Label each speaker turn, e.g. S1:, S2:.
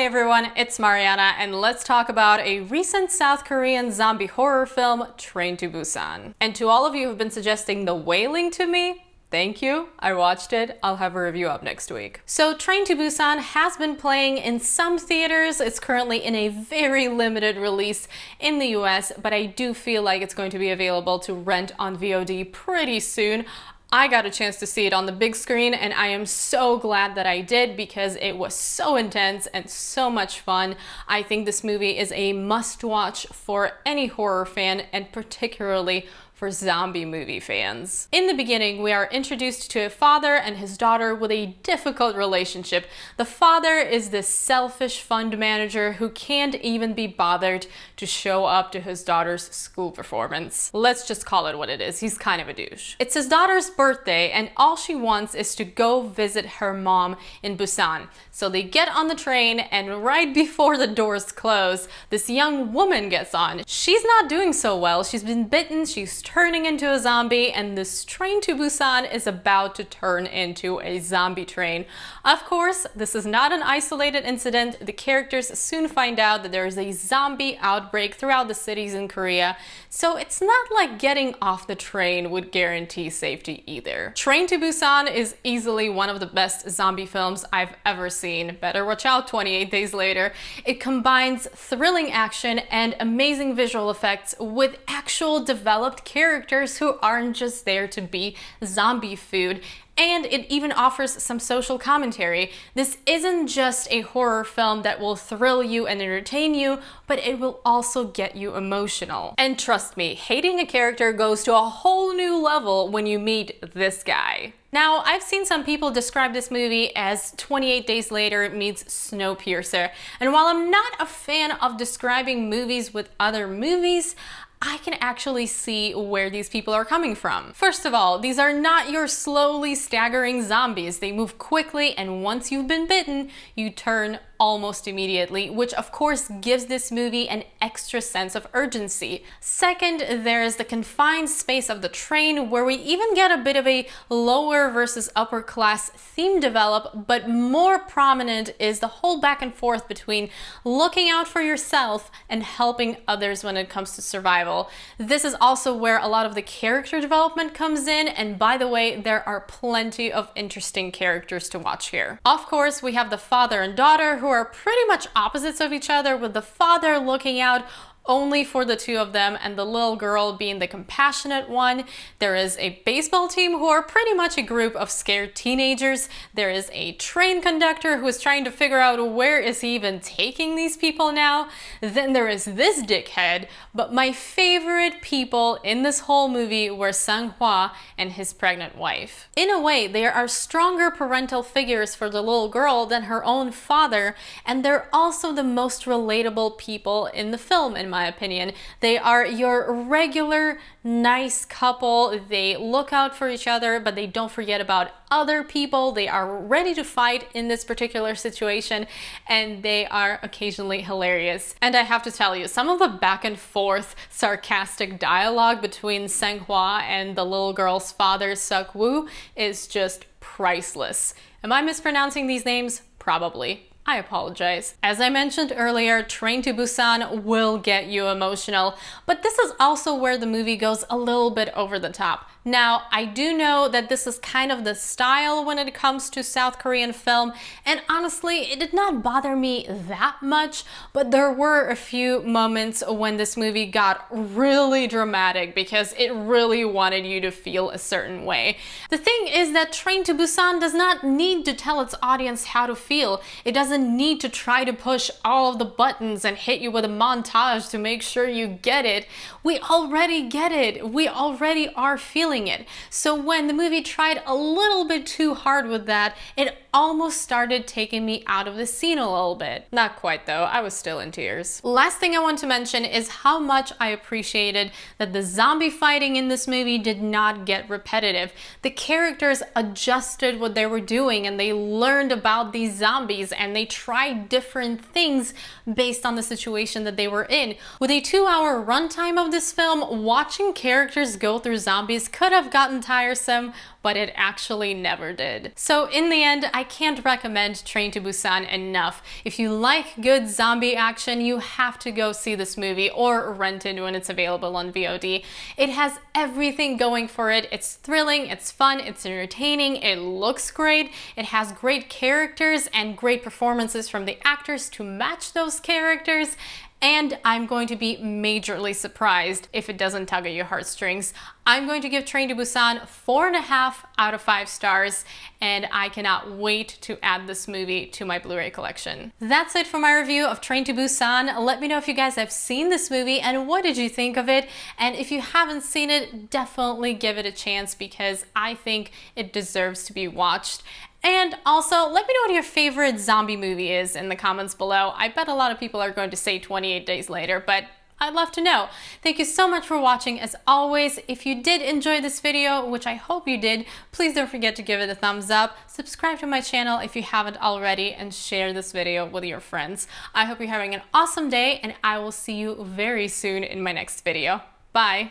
S1: everyone, it's Mariana, and let's talk about a recent South Korean zombie horror film, Train to Busan. And to all of you who've been suggesting The Wailing to me, thank you. I watched it. I'll have a review up next week. So Train to Busan has been playing in some theaters. It's currently in a very limited release in the US, but I do feel like it's going to be available to rent on VOD pretty soon. I got a chance to see it on the big screen, and I am so glad that I did because it was so intense and so much fun. I think this movie is a must-watch for any horror fan, and particularly for zombie movie fans. In the beginning, we are introduced to a father and his daughter with a difficult relationship. The father is this selfish fund manager who can't even be bothered to show up to his daughter's school performance. Let's just call it what it is. He's kind of a douche. It's his daughter's birthday, and all she wants is to go visit her mom in Busan. So they get on the train, and right before the doors close, this young woman gets on. She's not doing so well. She's been bitten, she's turning into a zombie, and this Train to Busan is about to turn into a zombie train. Of course, this is not an isolated incident. The characters soon find out that there is a zombie outbreak throughout the cities in Korea, so it's not like getting off the train would guarantee safety either. Train to Busan is easily one of the best zombie films I've ever seen. Better watch out 28 Days Later. It combines thrilling action and amazing visual effects with actual developed characters who aren't just there to be zombie food. And it even offers some social commentary. This isn't just a horror film that will thrill you and entertain you, but it will also get you emotional. And trust me, hating a character goes to a whole new level when you meet this guy. Now, I've seen some people describe this movie as 28 Days Later meets Snowpiercer, and while I'm not a fan of describing movies with other movies, I can actually see where these people are coming from. First of all, these are not your slowly staggering zombies. They move quickly, and once you've been bitten, you turn almost immediately, which of course gives this movie an extra sense of urgency. Second, there is the confined space of the train, where we even get a bit of a lower versus upper class theme develop, but more prominent is the whole back and forth between looking out for yourself and helping others when it comes to survival. This is also where a lot of the character development comes in, and by the way, there are plenty of interesting characters to watch here. Of course, we have the father and daughter who are pretty much opposites of each other, with the father looking out only for the two of them and the little girl being the compassionate one. There is a baseball team who are pretty much a group of scared teenagers. There is a train conductor who is trying to figure out where is he even taking these people now. Then there is this dickhead, but my favorite people in this whole movie were Sang-hwa and his pregnant wife. In a way, they are stronger parental figures for the little girl than her own father, and they're also the most relatable people in the film, in my opinion. They are your regular nice couple. They look out for each other, but they don't forget about other people. They are ready to fight in this particular situation, and they are occasionally hilarious. And I have to tell you, some of the back and forth sarcastic dialogue between Sang-hwa and the little girl's father, Suk-woo, is just priceless. Am I mispronouncing these names? Probably. I apologize. As I mentioned earlier, Train to Busan will get you emotional, but this is also where the movie goes a little bit over the top. Now, I do know that this is kind of the style when it comes to South Korean film, and honestly, it did not bother me that much, but there were a few moments when this movie got really dramatic because it really wanted you to feel a certain way. The thing is that Train to Busan does not need to tell its audience how to feel. It doesn't need to try to push all of the buttons and hit you with a montage to make sure you get it. We already get it. We already are feeling it. So when the movie tried a little bit too hard with that, it almost started taking me out of the scene a little bit. Not quite though, I was still in tears. Last thing I want to mention is how much I appreciated that the zombie fighting in this movie did not get repetitive. The characters adjusted what they were doing, and they learned about these zombies, and they tried different things based on the situation that they were in. With a 2-hour runtime of this film, watching characters go through zombies could have gotten tiresome, but it actually never did. So in the end, I can't recommend Train to Busan enough. If you like good zombie action, you have to go see this movie or rent it when it's available on VOD. It has everything going for it. It's thrilling, it's fun, it's entertaining, it looks great, it has great characters and great performances from the actors to match those characters, and I'm going to be majorly surprised if it doesn't tug at your heartstrings. I'm going to give Train to Busan 4.5 out of 5 stars, and I cannot wait to add this movie to my Blu-ray collection. That's it for my review of Train to Busan. Let me know if you guys have seen this movie and what did you think of it, and if you haven't seen it, definitely give it a chance because I think it deserves to be watched. And also, let me know what your favorite zombie movie is in the comments below. I bet a lot of people are going to say 28 Days Later, but I'd love to know. Thank you so much for watching. As always, if you did enjoy this video, which I hope you did, please don't forget to give it a thumbs up, subscribe to my channel if you haven't already, and share this video with your friends. I hope you're having an awesome day, and I will see you very soon in my next video. Bye!